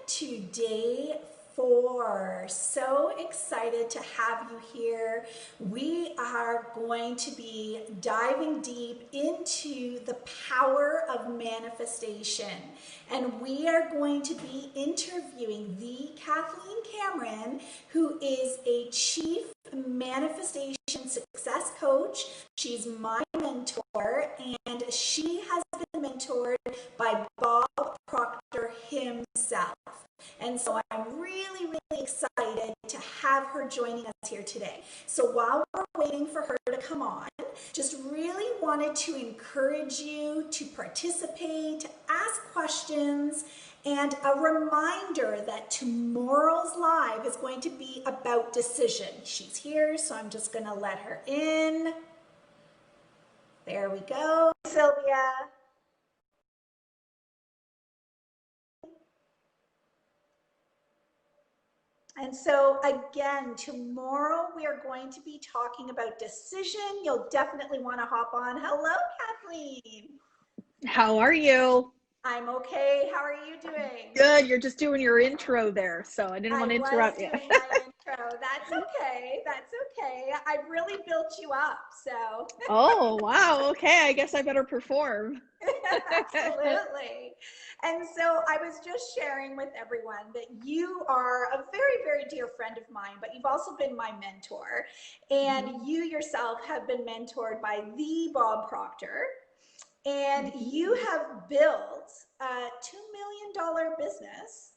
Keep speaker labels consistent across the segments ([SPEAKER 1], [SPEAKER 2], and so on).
[SPEAKER 1] to day 4. So excited to have you here. We are going to be diving deep into the power of manifestation. And we are going to be interviewing the Kathleen Cameron, who is a chief manifestation success coach. She's my mentor, and she has been mentored by Bob Proctor himself. And so I'm really, really excited to have her joining us here today. So while we're waiting for her to come on, just really wanted to encourage you to participate, ask questions, and a reminder that tomorrow's live is going to be about decision. She's here, so I'm just going to let her in. There we go, Sylvia. And so again, tomorrow we are going to be talking about decision. You'll definitely want to hop on. Hello, Kathleen.
[SPEAKER 2] How are you?
[SPEAKER 1] I'm okay. How are you doing?
[SPEAKER 2] Good. You're just doing your intro there, so I didn't want to interrupt you.
[SPEAKER 1] I was doing my intro. That's okay. That's okay. I really built you up, so.
[SPEAKER 2] Oh, wow. Okay. I guess I better perform.
[SPEAKER 1] Absolutely. And so I was just sharing with everyone that you are a very, very dear friend of mine, but you've also been my mentor. And you yourself have been mentored by the Bob Proctor. And you have built a $2 million business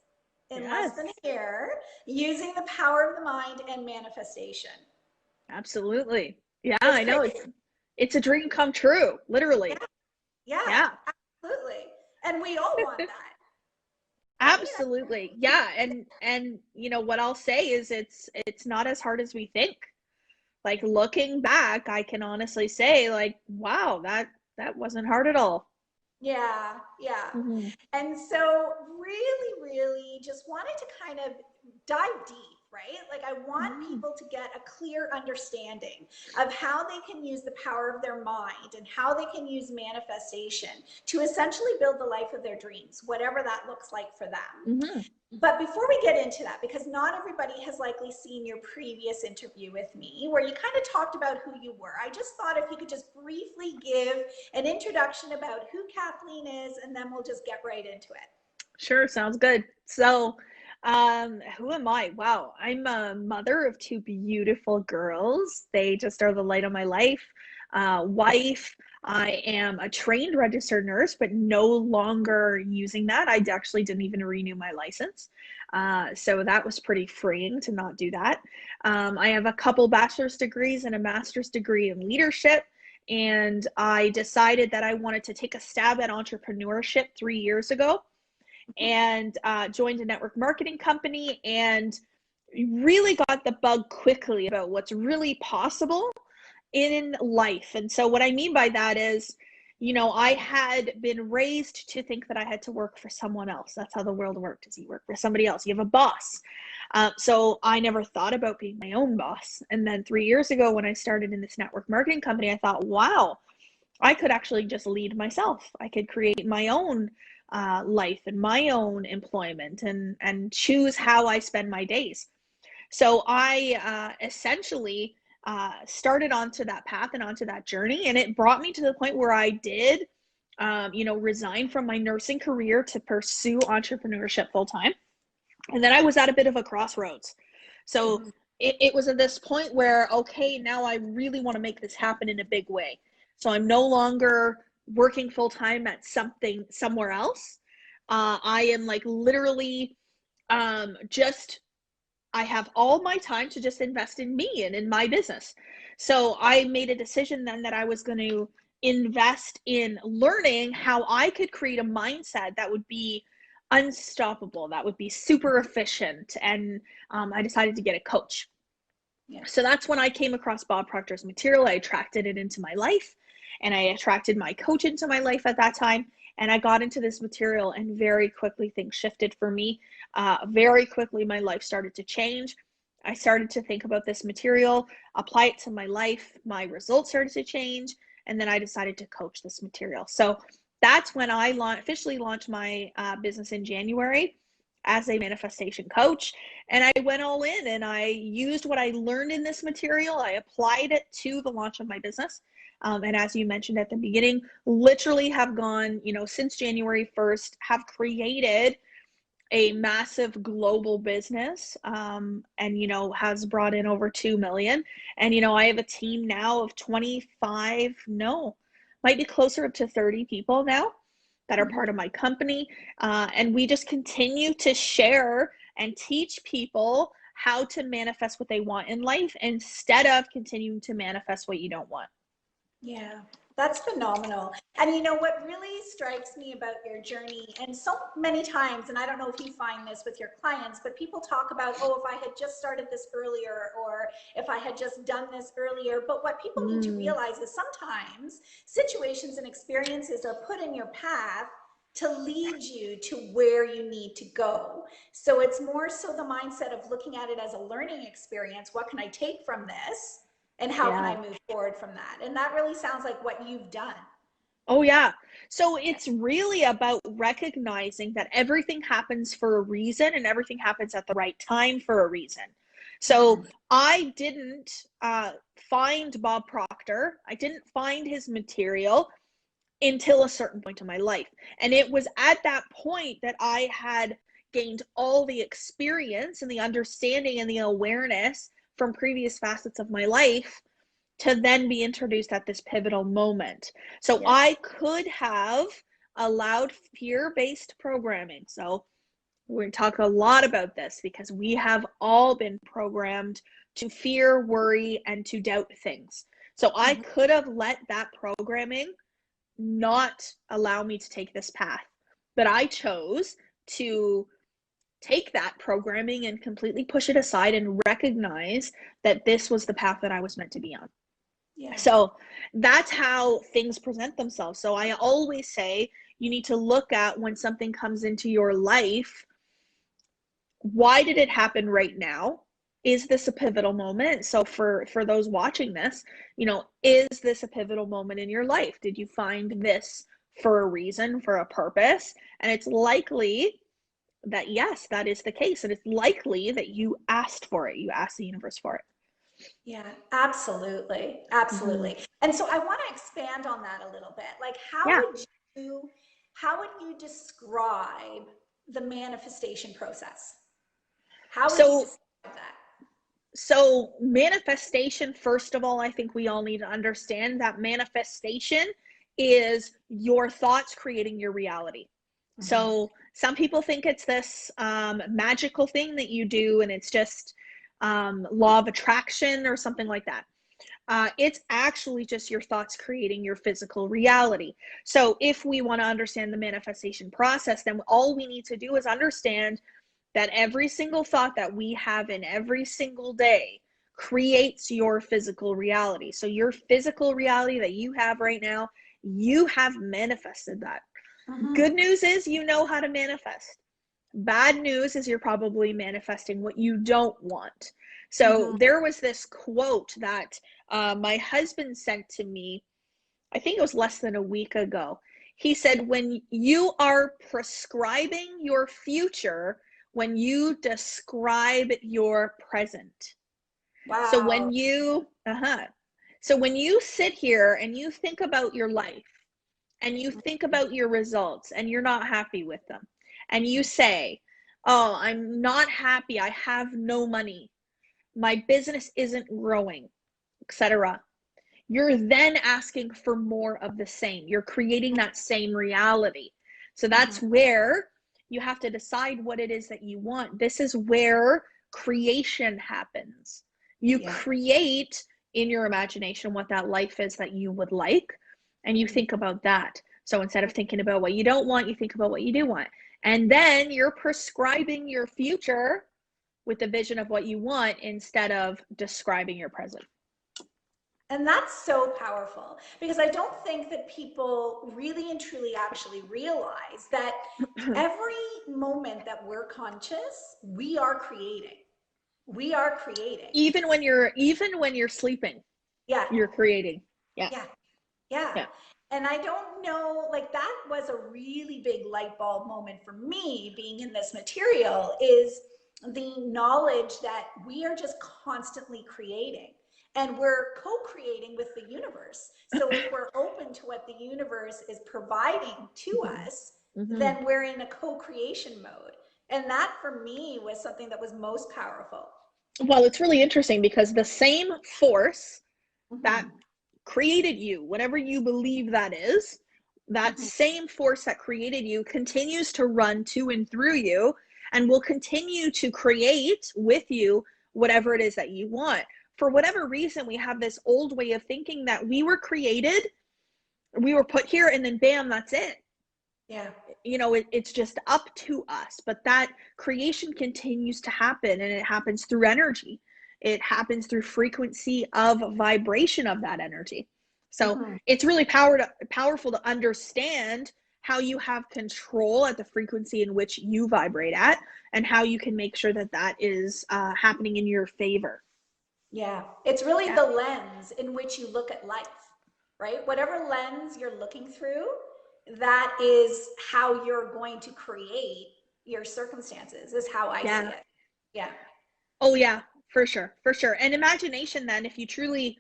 [SPEAKER 1] in less than a year using the power of the mind and manifestation.
[SPEAKER 2] Absolutely. Yeah, I know. It's a dream come true, literally.
[SPEAKER 1] Yeah, absolutely. And we all want that.
[SPEAKER 2] Absolutely. Yeah. And you know what I'll say is it's not as hard as we think. Like looking back, I can honestly say like, wow, that wasn't hard at all.
[SPEAKER 1] Yeah. And so really just wanted to kind of dive deep, right? Like I want people to get a clear understanding of how they can use the power of their mind and how they can use manifestation to essentially build the life of their dreams, whatever that looks like for them. But before we get into that, because not everybody has likely seen your previous interview with me, where you kind of talked about who you were, I just thought if you could just briefly give an introduction about who Kathleen is, and then we'll just get right into it.
[SPEAKER 2] Sure, sounds good. So, who am I? Wow, I'm a mother of 2 beautiful girls. They just are the light of my life. Wife. I am a trained registered nurse, but no longer using that. I actually didn't even renew my license. So that was pretty freeing to not do that. I have a couple bachelor's degrees and a master's degree in leadership. And I decided that I wanted to take a stab at entrepreneurship 3 years ago and joined a network marketing company and really got the bug quickly about what's really possible in life. And so what I mean by that is, you know, I had been raised to think that I had to work for someone else. That's how the world worked, is you work for somebody else. You have a boss. So I never thought about being my own boss. And then 3 years ago, when I started in this network marketing company, I thought, wow, I could actually just lead myself. I could create my own life and my own employment and choose how I spend my days. So I essentially started onto that path and onto that journey, and it brought me to the point where I did, resign from my nursing career to pursue entrepreneurship full time. And then I was at a bit of a crossroads. So it was at this point where, okay, now I really want to make this happen in a big way. So I'm no longer working full time at somewhere else. I am like literally just I have all my time to just invest in me and in my business. So I made a decision then that I was going to invest in learning how I could create a mindset that would be unstoppable, that would be super efficient. And I decided to get a coach. So that's when I came across Bob Proctor's material. I attracted it into my life, and I attracted my coach into my life at that time. And I got into this material, and very quickly things shifted for me. Very quickly, my life started to change. I started to think about this material, apply it to my life. My results started to change. And then I decided to coach this material. So that's when I officially launched my business in January. as a manifestation coach. And I went all in and I used what I learned in this material. I applied it to the launch of my business. And as you mentioned at the beginning, literally have gone, since January 1st, have created a massive global business, and has brought in over 2 million. And I have a team now of 25, no, might be closer to 30 people now that are part of my company. And we just continue to share and teach people how to manifest what they want in life instead of continuing to manifest what you don't want.
[SPEAKER 1] Yeah, that's phenomenal. And what really strikes me about your journey, and so many times, and I don't know if you find this with your clients, but people talk about, oh, if I had just started this earlier, or if I had just done this earlier. But what people need to realize is sometimes situations and experiences are put in your path to lead you to where you need to go. So it's more so the mindset of looking at it as a learning experience. What can I take from this? And how can I move forward from that? And that really sounds like what you've done.
[SPEAKER 2] Oh, yeah. So it's really about recognizing that everything happens for a reason and everything happens at the right time for a reason. So I didn't find Bob Proctor. I didn't find his material until a certain point in my life. And it was at that point that I had gained all the experience and the understanding and the awareness from previous facets of my life to then be introduced at this pivotal moment. So I could have allowed fear-based programming. So we're going to talk a lot about this because we have all been programmed to fear, worry, and to doubt things. So I could have let that programming not allow me to take this path, but I chose to take that programming and completely push it aside and recognize that this was the path that I was meant to be on. So that's how things present themselves. So I always say you need to look at when something comes into your life, why did it happen right now? Is this a pivotal moment? So for those watching this, is this a pivotal moment in your life? Did you find this for a reason, for a purpose? And it's likely that, yes, that is the case. And it's likely that you asked for it. You asked the universe for it.
[SPEAKER 1] Yeah, absolutely. Absolutely. And so I want to expand on that a little bit. Like, how would you describe the manifestation process? How would you describe that?
[SPEAKER 2] So manifestation, first of all, I think we all need to understand that manifestation is your thoughts creating your reality. So some people think it's this magical thing that you do and it's just law of attraction or something like that. It's actually just your thoughts creating your physical reality. So if we want to understand the manifestation process, then all we need to do is understand that every single thought that we have in every single day creates your physical reality. So your physical reality that you have right now, you have manifested that. Good news is you know how to manifest. Bad news is you're probably manifesting what you don't want. So there was this quote that my husband sent to me, I think it was less than a week ago. He said, when you are prescribing your future, when you describe your present.
[SPEAKER 1] Wow.
[SPEAKER 2] So when you sit here and you think about your life and you think about your results and you're not happy with them, and you say, oh, I'm not happy, I have no money, my business isn't growing, etc. You're then asking for more of the same. You're creating that same reality. So that's where you have to decide what it is that you want. This is where creation happens. You create in your imagination what that life is that you would like, and you think about that. So instead of thinking about what you don't want, you think about what you do want. And then you're prescribing your future with the vision of what you want instead of describing your present.
[SPEAKER 1] And that's so powerful because I don't think that people really and truly actually realize that every moment that we're conscious, we are creating. We are creating.
[SPEAKER 2] Even when you're sleeping,
[SPEAKER 1] Yeah.
[SPEAKER 2] you're creating. Yeah.
[SPEAKER 1] Yeah. Yeah.
[SPEAKER 2] Yeah.
[SPEAKER 1] And I don't know, like that was a really big light bulb moment for me being in this material, is the knowledge that we are just constantly creating and we're co-creating with the universe. So if we're open to what the universe is providing to
[SPEAKER 2] Mhm.
[SPEAKER 1] us,
[SPEAKER 2] Mhm.
[SPEAKER 1] then we're in a co-creation mode. And that for me was something that was most powerful.
[SPEAKER 2] Well, it's really interesting because the same force that
[SPEAKER 1] Mm-hmm.
[SPEAKER 2] created you, whatever you believe that is, that
[SPEAKER 1] Mm-hmm.
[SPEAKER 2] same force that created you continues to run to and through you and will continue to create with you whatever it is that you want. For whatever reason, we have this old way of thinking that we were created, we were put here, and then bam, that's it.
[SPEAKER 1] Yeah.
[SPEAKER 2] It's just up to us, but that creation continues to happen, and it happens through energy. It happens through frequency of vibration of that energy. So
[SPEAKER 1] Mm-hmm.
[SPEAKER 2] it's really powerful to understand how you have control at the frequency in which you vibrate at, and how you can make sure that that is happening in your favor.
[SPEAKER 1] Yeah, it's really
[SPEAKER 2] Yeah.
[SPEAKER 1] the lens in which you look at life, right? Whatever lens you're looking through, that is how you're going to create your circumstances, is how I see
[SPEAKER 2] Yeah.
[SPEAKER 1] it. Yeah.
[SPEAKER 2] Oh yeah, for sure, for sure. And imagination then, if you truly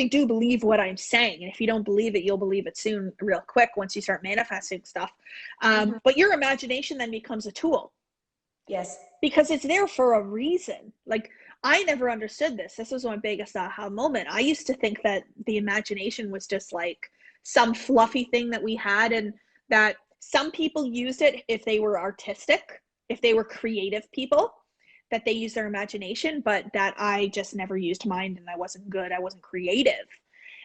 [SPEAKER 2] do believe what I'm saying, and if you don't believe it, you'll believe it soon, real quick, once you start manifesting stuff.
[SPEAKER 1] Hmm.
[SPEAKER 2] But your imagination then becomes a tool
[SPEAKER 1] Yes.
[SPEAKER 2] because it's there for a reason. Like, I never understood this. This was my biggest aha moment. I used to think that the imagination was just like some fluffy thing that we had, and that some people used it if they were artistic, if they were creative people, that they use their imagination, but that I just never used mine, and I wasn't good. I wasn't creative.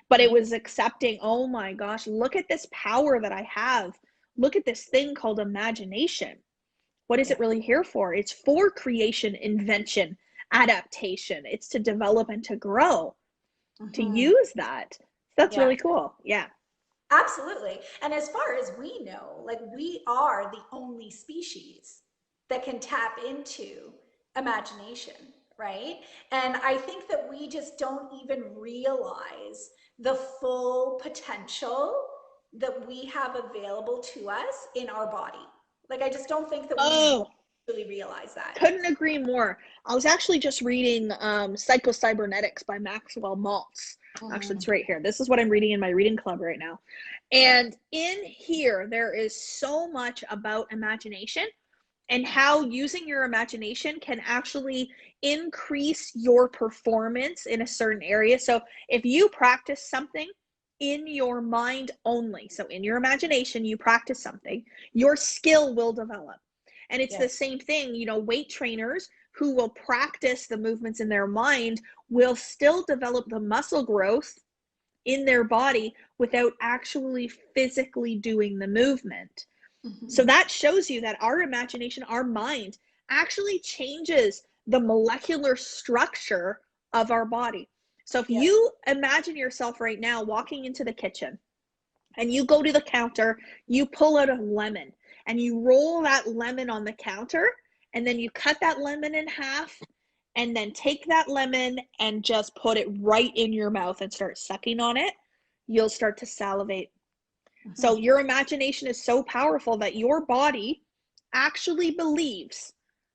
[SPEAKER 2] But it
[SPEAKER 1] Hmm.
[SPEAKER 2] was accepting, oh my gosh, look at this power that I have. Look at this thing called imagination. What is
[SPEAKER 1] Yeah.
[SPEAKER 2] it really here for? It's for creation, invention, adaptation. It's to develop and to grow, to
[SPEAKER 1] Hmm.
[SPEAKER 2] use that. That's
[SPEAKER 1] Yeah.
[SPEAKER 2] really cool. Yeah.
[SPEAKER 1] Absolutely. And as far as we know, like we are the only species that can tap into imagination, right? And I think that we just don't even realize the full potential that we have available to us in our body. Like, I just don't think that we
[SPEAKER 2] Oh,
[SPEAKER 1] really realize that.
[SPEAKER 2] couldn't agree more. I was actually just reading Psycho-Cybernetics by Maxwell Maltz. Actually,
[SPEAKER 1] Mhm.
[SPEAKER 2] it's right here. This is what I'm reading in my reading club right now. And in here, there is so much about imagination and how using your imagination can actually increase your performance in a certain area. So if you practice something in your mind only, so in your imagination, you practice something, your skill will develop. And it's the
[SPEAKER 1] Yes.
[SPEAKER 2] same thing, weight trainers who will practice the movements in their mind will still develop the muscle growth in their body without actually physically doing the movement. So
[SPEAKER 1] Mhm.
[SPEAKER 2] that shows you that our imagination, our mind, actually changes the molecular structure of our body. So if
[SPEAKER 1] Yes.
[SPEAKER 2] you imagine yourself right now walking into the kitchen and you go to the counter, you pull out a lemon and you roll that lemon on the counter, and then you cut that lemon in half, and then take that lemon and just put it right in your mouth and start sucking on it, you'll start to salivate. So
[SPEAKER 1] Mhm.
[SPEAKER 2] your imagination is so powerful that your body actually believes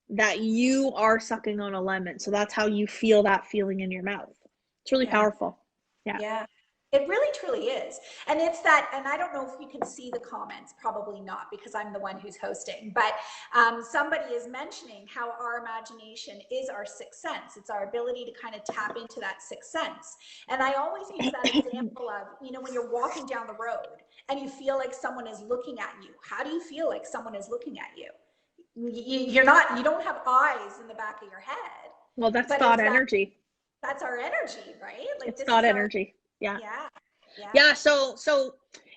[SPEAKER 2] that you are sucking on a lemon. So that's how you feel that feeling in your mouth. It's really
[SPEAKER 1] Yeah.
[SPEAKER 2] powerful. Yeah.
[SPEAKER 1] Yeah, it really truly is. And it's that, and I don't know if you can see the comments, probably not because I'm the one who's hosting, but somebody is mentioning how our imagination is our sixth sense. It's our ability to kind of tap into that sixth sense. And I always use that example of, when you're walking down the road and you feel like someone is looking at you. How do you feel like someone is looking at you? You're not, you don't have eyes in the back of your head,
[SPEAKER 2] Well, that's
[SPEAKER 1] but
[SPEAKER 2] thought
[SPEAKER 1] it's that,
[SPEAKER 2] energy.
[SPEAKER 1] that's our energy, right? Like
[SPEAKER 2] It's
[SPEAKER 1] this
[SPEAKER 2] thought
[SPEAKER 1] is our,
[SPEAKER 2] energy. Yeah.
[SPEAKER 1] yeah, yeah,
[SPEAKER 2] Yeah, so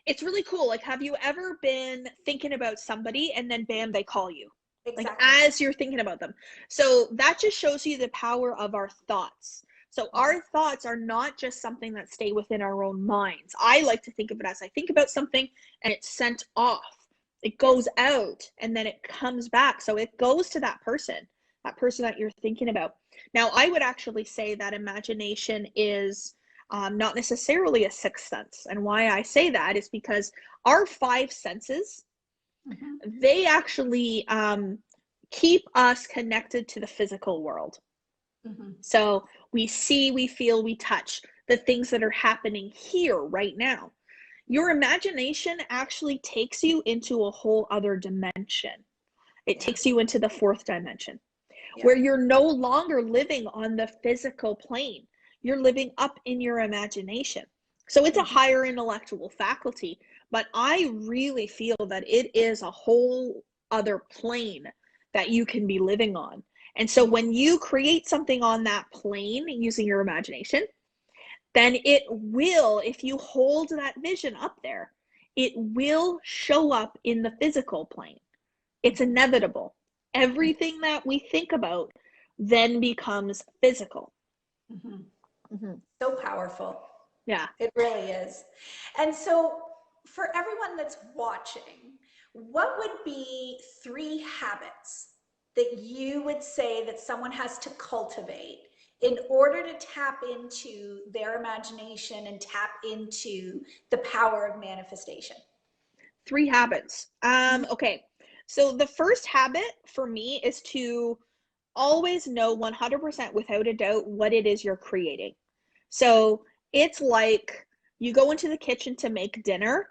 [SPEAKER 2] it's really cool. Like, have you ever been thinking about somebody and then bam, they call you? Like,
[SPEAKER 1] exactly.
[SPEAKER 2] as you're thinking about them. So that just shows you the power of our thoughts. So
[SPEAKER 1] Mhm.
[SPEAKER 2] our thoughts are not just something that stay within our own minds. I like to think of it as I think about something and it's sent off. It goes
[SPEAKER 1] Yes.
[SPEAKER 2] out and then it comes back. So it goes to that person that you're thinking about. Now, I would actually say that imagination is not necessarily a sixth sense. And why I say that is because our five senses, they actually keep us connected to the physical world. So we see, we feel, we touch the things that are happening here right now. Your imagination actually takes you into a whole other dimension. It takes you into the fourth dimension, where you're no longer living on the physical plane. You're living up in your imagination. So it's a higher intellectual faculty, but I really feel that it is a whole other plane that you can be living on. And so when you create something on that plane using your imagination, then it will, if you hold that vision up there, it will show up in the physical plane. It's inevitable. Everything that we think about then becomes physical.
[SPEAKER 1] So powerful.
[SPEAKER 2] Yeah.
[SPEAKER 1] It really is. And so for everyone that's watching, what would be 3 habits that you would say that someone has to cultivate in order to tap into their imagination and tap into the power of manifestation?
[SPEAKER 2] 3 habits. Okay. So the first habit for me is to always know 100% without a doubt what it is you're creating. So it's like you go into the kitchen to make dinner.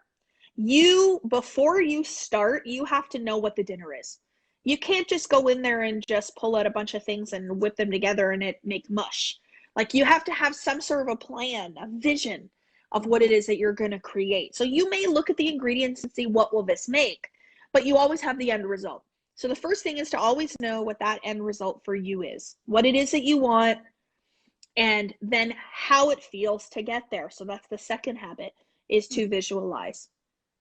[SPEAKER 2] Before you start, you have to know what the dinner is. You can't just go in there and just pull out a bunch of things and whip them together and it make mush. Like you have to have some sort of a plan, a vision of what it is that you're going to create. So you may look at the ingredients and see what will this make, but you always have the end result. So the first thing is to always know what that end result for you is, what it is that you want, and then how it feels to get there. So that's the second habit, is to visualize.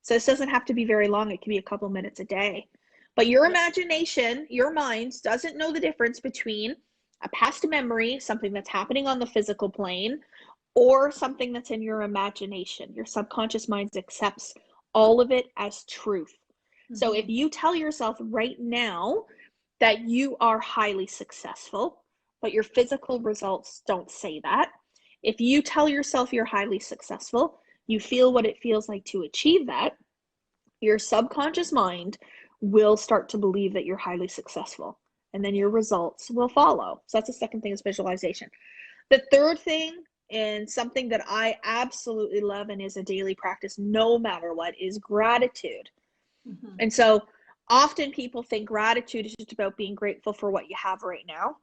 [SPEAKER 2] So this doesn't have to be very long. It can be a couple minutes a day. But your imagination, your mind doesn't know the difference between a past memory, something that's happening on the physical plane, or something that's in your imagination. Your subconscious mind accepts all of it as truth. So if you tell yourself right now that you are highly successful, but your physical results don't say that, if you tell yourself you're highly successful, you feel what it feels like to achieve that, your subconscious mind will start to believe that you're highly successful, and then your results will follow. So that's the second thing, is visualization. The third thing, and something that I absolutely love and is a daily practice no matter what, is gratitude. And so often people think gratitude is just about being grateful for what you have right now.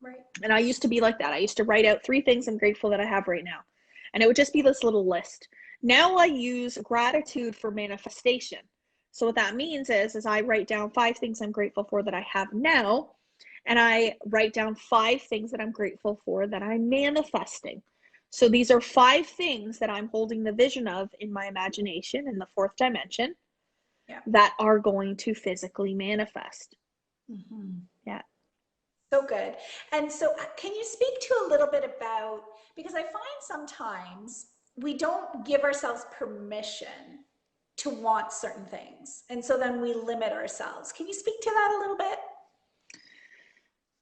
[SPEAKER 1] Right.
[SPEAKER 2] And I used to be like that. I used to write out 3 things I'm grateful that I have right now. And it would just be this little list. Now I use gratitude for manifestation. So what that means is I write down 5 things I'm grateful for that I have now. And I write down 5 things that I'm grateful for that I'm manifesting. So these are 5 things that I'm holding the vision of in my imagination in the fourth dimension that are going to physically manifest. Yeah.
[SPEAKER 1] So good. And so can you speak to a little bit about, because I find sometimes we don't give ourselves permission to want certain things. And so then we limit ourselves. Can you speak to that a little bit?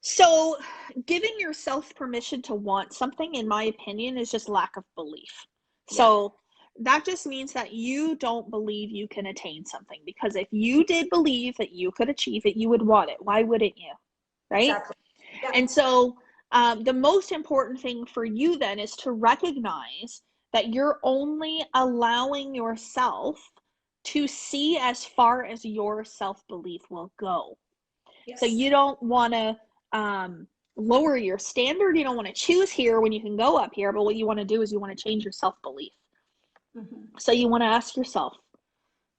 [SPEAKER 2] So giving yourself permission to want something, in my opinion, is just lack of belief. So that just means that you don't believe you can attain something, because if you did believe that you could achieve it, you would want it. Why wouldn't you? Right?
[SPEAKER 1] Exactly. Yeah.
[SPEAKER 2] And so the most important thing for you then is to recognize that you're only allowing yourself to see as far as your self-belief will go. So you don't want to lower your standard. You don't want to choose here when you can go up here. But what you want to do is you want to change your self-belief. So you want to ask yourself,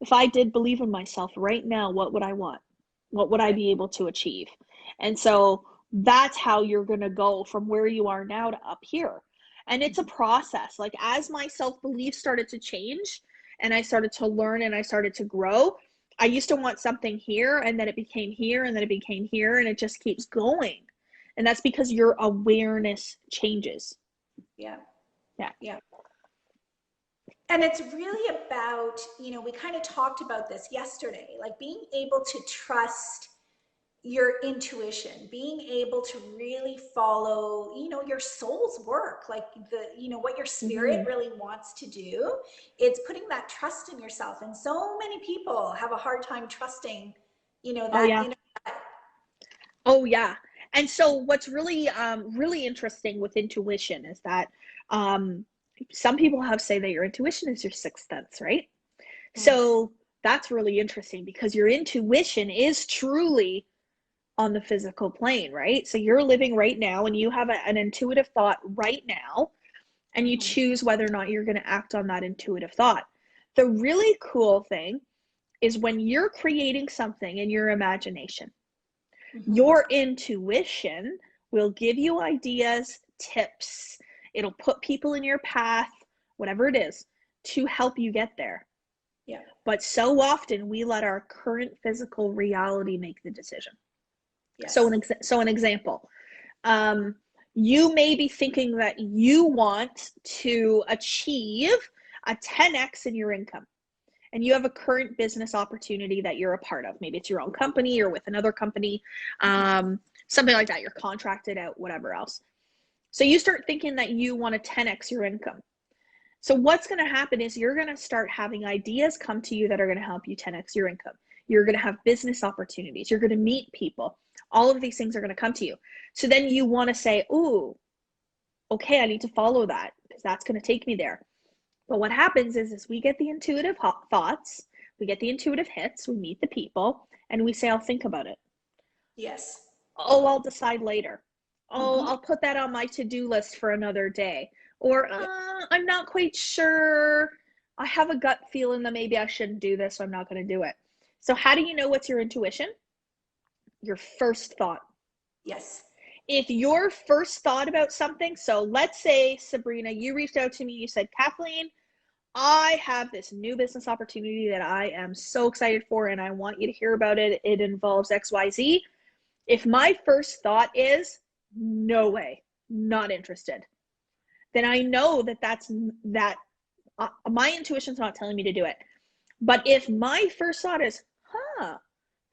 [SPEAKER 2] if I did believe in myself right now, what would I want? What would I be able to achieve? And so that's how you're going to go from where you are now to up here. And it's a process. Like as my self-belief started to change and I started to learn and I started to grow, I used to want something here, and then it became here, and then it became here, and it just keeps going. And that's because your awareness changes.
[SPEAKER 1] Yeah.
[SPEAKER 2] Yeah.
[SPEAKER 1] Yeah. And it's really about, we kind of talked about this yesterday, like being able to trust your intuition, being able to really follow, your soul's work, like what your spirit
[SPEAKER 2] Mm-hmm.
[SPEAKER 1] really wants to do. It's putting that trust in yourself. And so many people have a hard time trusting,
[SPEAKER 2] Oh
[SPEAKER 1] that
[SPEAKER 2] yeah.
[SPEAKER 1] inner.
[SPEAKER 2] Oh yeah. And so what's really really interesting with intuition is that um some people have say that your intuition is your sixth sense, right?
[SPEAKER 1] Mm,
[SPEAKER 2] So that's really interesting because your intuition is truly on the physical plane, right? So you're living right now and you have an intuitive thought right now, and you
[SPEAKER 1] mhm,
[SPEAKER 2] choose whether or not you're going to act on that intuitive thought. The really cool thing is when you're creating something in your imagination,
[SPEAKER 1] mhm.
[SPEAKER 2] your intuition will give you ideas, tips, it'll put people in your path, whatever it is, to help you get there.
[SPEAKER 1] Yeah.
[SPEAKER 2] But so often we let our current physical reality make the decision. So
[SPEAKER 1] Yes.
[SPEAKER 2] an example, um, you may be thinking that you want to achieve a 10x in your income, and you have a current business opportunity that you're a part of. Maybe it's your own company or with another company, something like that. You're contracted out, whatever else. So you start thinking that you want to 10x your income. So what's going to happen is you're going to start having ideas come to you that are going to help you 10x your income. You're going to have business opportunities. You're going to meet people. All of these things are going to come to you. So then you want to say, ooh, okay, I need to follow that because that's going to take me there. But what happens is we get the intuitive thoughts, we get the intuitive hits, we meet the people, and we say, I'll think about it.
[SPEAKER 1] Yes.
[SPEAKER 2] Oh, I'll decide later. Oh,
[SPEAKER 1] Hmm.
[SPEAKER 2] I'll put that on my to-do list for another day. Or
[SPEAKER 1] Yeah.
[SPEAKER 2] I'm not quite sure. I have a gut feeling that maybe I shouldn't do this, so I'm not going to do it. So how do you know what's your intuition? Your first thought.
[SPEAKER 1] Yes.
[SPEAKER 2] If your first thought about something, so let's say, Sabrina, you reached out to me, you said, Kathleen, I have this new business opportunity that I am so excited for, and I want you to hear about it. It involves XYZ. If my first thought is, no way, not interested, then I know that my intuition's not telling me to do it. But if my first thought is, huh,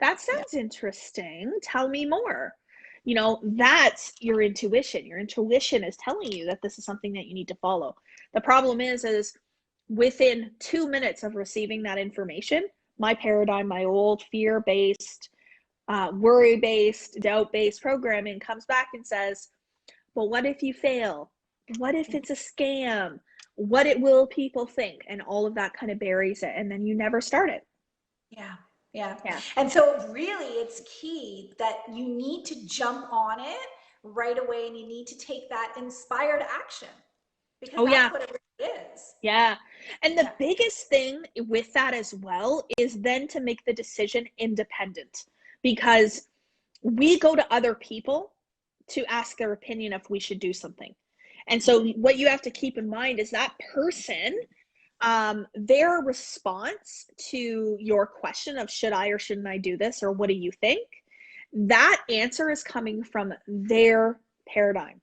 [SPEAKER 2] that
[SPEAKER 1] Yeah.
[SPEAKER 2] sounds interesting, tell me more. That's your intuition. Your intuition is telling you that this is something that you need to follow. The problem is within 2 minutes of receiving that information, my paradigm, my old fear-based, worry-based, doubt-based programming comes back and says, well, what if you fail? What if it's a scam? Will people think? And all of that kind of buries it. And then you never start it.
[SPEAKER 1] Yeah. Yeah.
[SPEAKER 2] Yeah.
[SPEAKER 1] And so really it's key that you need to jump on it right away, and you need to take that inspired action, because
[SPEAKER 2] Oh,
[SPEAKER 1] that's
[SPEAKER 2] yeah.
[SPEAKER 1] what it really is.
[SPEAKER 2] Yeah. And the
[SPEAKER 1] Yeah.
[SPEAKER 2] biggest thing with that as well is then to make the decision independent, because we go to other people to ask their opinion if we should do something. And so what you have to keep in mind is that person, their response to your question of should I or shouldn't I do this, or what do you think, that answer is coming from their paradigm,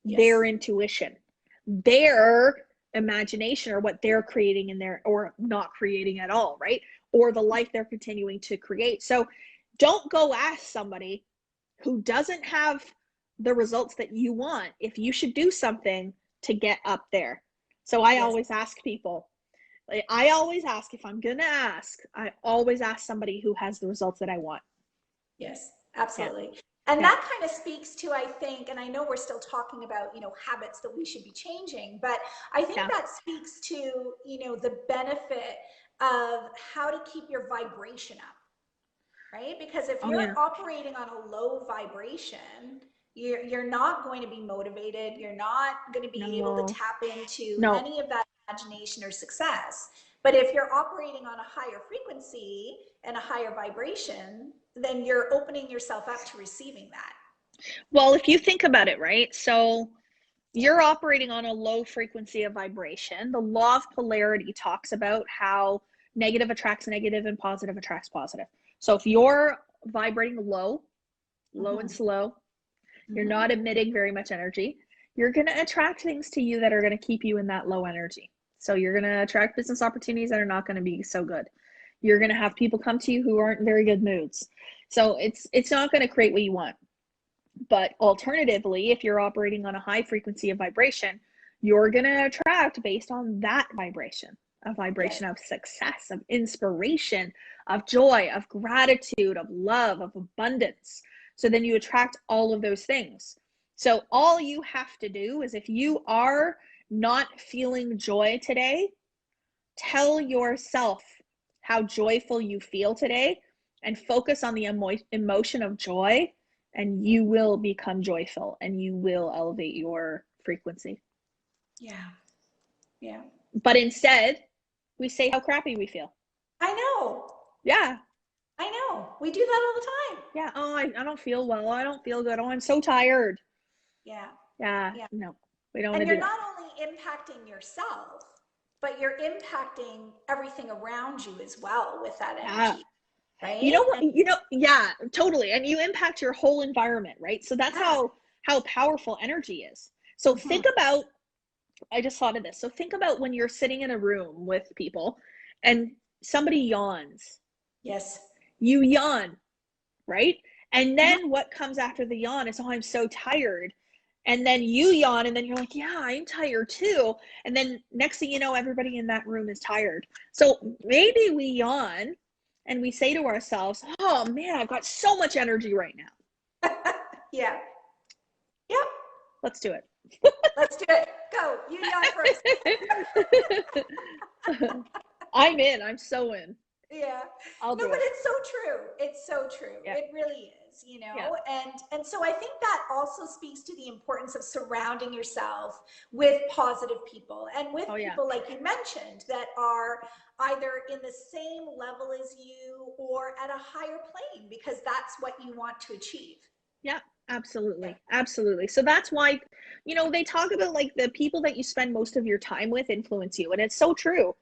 [SPEAKER 2] their
[SPEAKER 1] Yes.
[SPEAKER 2] intuition, their imagination, or what they're creating in there or not creating at all, right? Or the life they're continuing to create. So don't go ask somebody who doesn't have the results that you want if you should do something to get up there. So I
[SPEAKER 1] Yes.
[SPEAKER 2] always ask people, I always ask, if I'm going to ask, I always ask somebody who has the results that I want.
[SPEAKER 1] Yes,
[SPEAKER 2] Yeah.
[SPEAKER 1] absolutely. And
[SPEAKER 2] Yeah.
[SPEAKER 1] that kind of speaks to, I think, and I know we're still talking about, habits that we should be changing, but I think
[SPEAKER 2] Yeah.
[SPEAKER 1] that speaks to, the benefit of how to keep your vibration up, right? Because if
[SPEAKER 2] Oh,
[SPEAKER 1] you're
[SPEAKER 2] yeah.
[SPEAKER 1] operating on a low vibration, you're not going to be motivated. You're not going to be able to
[SPEAKER 2] No.
[SPEAKER 1] tap into
[SPEAKER 2] No.
[SPEAKER 1] any of that imagination or success. But if you're operating on a higher frequency and a higher vibration, then you're opening yourself up to receiving that.
[SPEAKER 2] Well, if you think about it, right? So you're operating on a low frequency of vibration. The law of polarity talks about how negative attracts negative and positive attracts positive. So if you're vibrating low, low and
[SPEAKER 1] Mm-hmm.
[SPEAKER 2] slow, you're
[SPEAKER 1] Mm-hmm.
[SPEAKER 2] not emitting very much energy, you're going to attract things to you that are going to keep you in that low energy. So you're going to attract business opportunities that are not going to be so good. You're going to have people come to you who aren't in very good moods. So it's not going to create what you want. But alternatively, if you're operating on a high frequency of vibration, you're going to attract based on that vibration, a
[SPEAKER 1] Yes.
[SPEAKER 2] vibration of success, of inspiration, of joy, of gratitude, of love, of abundance. So then you attract all of those things. So all you have to do is, if you are not feeling joy today, tell yourself how joyful you feel today and focus on the emotion of joy, and you will become joyful and you will elevate your frequency.
[SPEAKER 1] Yeah. Yeah.
[SPEAKER 2] But instead, we say how crappy we feel.
[SPEAKER 1] I know.
[SPEAKER 2] Yeah.
[SPEAKER 1] I know. We do that all the time.
[SPEAKER 2] Yeah. Oh, I don't feel well. I don't feel good. Oh, I'm so tired.
[SPEAKER 1] Yeah.
[SPEAKER 2] Yeah.
[SPEAKER 1] Yeah.
[SPEAKER 2] No, we don't want
[SPEAKER 1] And
[SPEAKER 2] to
[SPEAKER 1] you're
[SPEAKER 2] do that.
[SPEAKER 1] not only impacting yourself, but you're impacting everything around you as well with that
[SPEAKER 2] Yeah.
[SPEAKER 1] energy, right?
[SPEAKER 2] You know what?
[SPEAKER 1] And
[SPEAKER 2] Yeah, totally. And you impact your whole environment, right? So that's
[SPEAKER 1] yes.
[SPEAKER 2] how powerful energy is. So
[SPEAKER 1] Mm-hmm.
[SPEAKER 2] think about, I just thought of this. So think about when you're sitting in a room with people and somebody yawns.
[SPEAKER 1] Yes.
[SPEAKER 2] You yawn, right? And
[SPEAKER 1] Mm-hmm.
[SPEAKER 2] then what comes after the yawn is, oh, I'm so tired. And then you yawn, and then you're like, yeah, I'm tired too. And then next thing you know, everybody in that room is tired. So maybe we yawn and we say to ourselves, oh man, I've got so much energy right now.
[SPEAKER 1] Yeah. Yep.
[SPEAKER 2] Let's do it.
[SPEAKER 1] Let's do it. Go. You yawn first.
[SPEAKER 2] I'm in. I'm so in.
[SPEAKER 1] Yeah.
[SPEAKER 2] I'll
[SPEAKER 1] No,
[SPEAKER 2] do
[SPEAKER 1] but
[SPEAKER 2] it.
[SPEAKER 1] it's so true. It's so true.
[SPEAKER 2] Yeah.
[SPEAKER 1] It really is,
[SPEAKER 2] Yeah.
[SPEAKER 1] and so I think that also speaks to the importance of surrounding yourself with positive people and with
[SPEAKER 2] Oh, yeah.
[SPEAKER 1] people like you mentioned that are either in the same level as you or at a higher plane, because that's what you want to achieve.
[SPEAKER 2] Yeah,
[SPEAKER 1] Yeah.
[SPEAKER 2] absolutely. Absolutely. So that's why, they talk about like the people that you spend most of your time with influence you. And it's so true.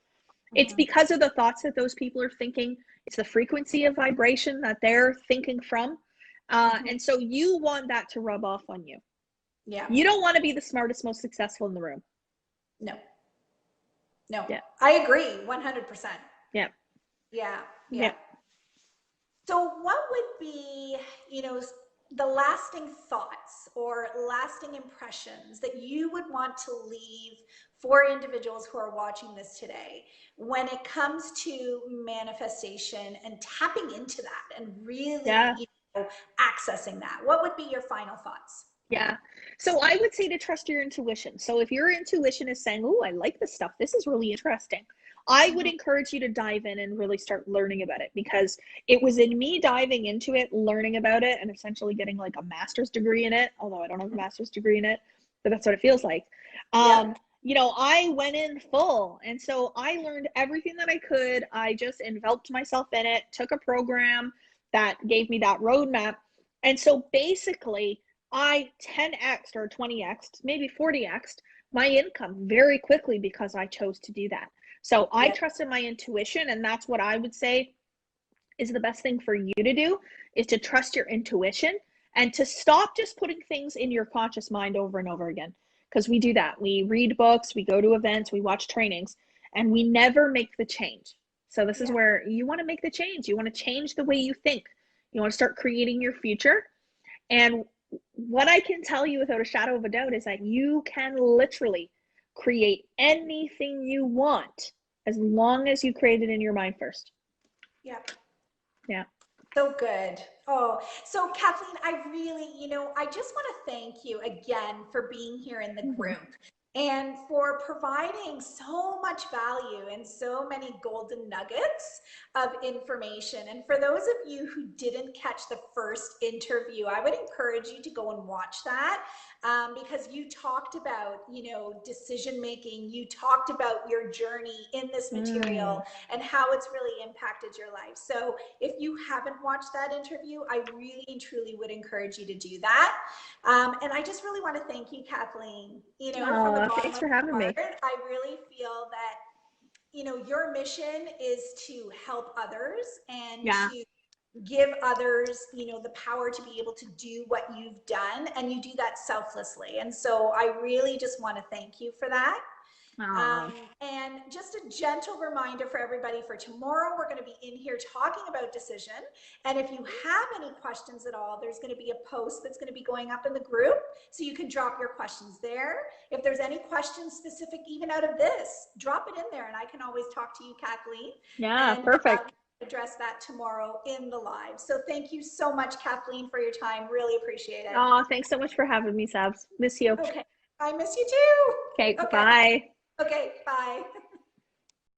[SPEAKER 2] It's
[SPEAKER 1] Mm-hmm.
[SPEAKER 2] because of the thoughts that those people are thinking. It's the frequency of vibration that they're thinking from.
[SPEAKER 1] Mm-hmm.
[SPEAKER 2] And so you want that to rub off on you.
[SPEAKER 1] Yeah.
[SPEAKER 2] You don't want to be the smartest, most successful in the room.
[SPEAKER 1] No. No.
[SPEAKER 2] Yeah.
[SPEAKER 1] I agree 100%.
[SPEAKER 2] Yeah.
[SPEAKER 1] Yeah. Yeah.
[SPEAKER 2] Yeah.
[SPEAKER 1] So, what would be, you know, the lasting thoughts or lasting impressions that you would want to leave for individuals who are watching this today when it comes to manifestation and tapping into that and really,
[SPEAKER 2] Yeah.
[SPEAKER 1] accessing that? What would be your final thoughts?
[SPEAKER 2] Yeah. So I would say to trust your intuition. So if your intuition is saying, oh, I like this stuff, this is really interesting, I would
[SPEAKER 1] Mm-hmm.
[SPEAKER 2] encourage you to dive in and really start learning about it, because it was in me diving into it, learning about it, and essentially getting like a master's degree in it, although I don't have a master's degree in it, but that's what it feels like.
[SPEAKER 1] Yep.
[SPEAKER 2] I went in full. And so I learned everything that I could. I just enveloped myself in it, took a program that gave me that roadmap. And so basically, I 10x or 20x, maybe 40x my income very quickly because I chose to do that. So I
[SPEAKER 1] Yep.
[SPEAKER 2] trusted my intuition, and that's what I would say is the best thing for you to do, is to trust your intuition and to stop just putting things in your conscious mind over and over again. Because we do that. We read books, we go to events, we watch trainings, and we never make the change. So this is
[SPEAKER 1] Yeah.
[SPEAKER 2] where you want to make the change. You want to change the way you think. You want to start creating your future. And what I can tell you without a shadow of a doubt is that you can literally create anything you want as long as you create it in your mind first.
[SPEAKER 1] Yep.
[SPEAKER 2] Yeah.
[SPEAKER 1] So good. Oh, so Kathleen, I really, I just want to thank you again for being here in the
[SPEAKER 2] Mm-hmm.
[SPEAKER 1] group and for providing so much value and so many golden nuggets of information. And for those of you who didn't catch the first interview, I would encourage you to go and watch that, because you talked about, decision making. You talked about your journey in this material
[SPEAKER 2] Mm.
[SPEAKER 1] and how it's really impacted your life. So if you haven't watched that interview, I really and truly would encourage you to do that. And I just really want to thank you, Kathleen, from the bottom
[SPEAKER 2] Thanks
[SPEAKER 1] of
[SPEAKER 2] for having
[SPEAKER 1] my
[SPEAKER 2] me.
[SPEAKER 1] heart. I really feel that, your mission is to help others and
[SPEAKER 2] Yeah.
[SPEAKER 1] to give others, the power to be able to do what you've done. And you do that selflessly. And so I really just want to thank you for that.
[SPEAKER 2] Oh,
[SPEAKER 1] And just a gentle reminder for everybody for tomorrow, we're going to be in here talking about decision. And if you have any questions at all, there's going to be a post that's going to be going up in the group. So you can drop your questions there. If there's any questions specific, even out of this, drop it in there and I can always talk to you, Kathleen,
[SPEAKER 2] yeah,
[SPEAKER 1] and
[SPEAKER 2] perfect.
[SPEAKER 1] address that tomorrow in the live. So thank you so much, Kathleen, for your time. Really appreciate it.
[SPEAKER 2] Oh, thanks so much for having me, Sabs. Miss you.
[SPEAKER 1] Okay. I miss you too.
[SPEAKER 2] Okay,
[SPEAKER 1] Okay.
[SPEAKER 2] bye.
[SPEAKER 1] Okay. Bye.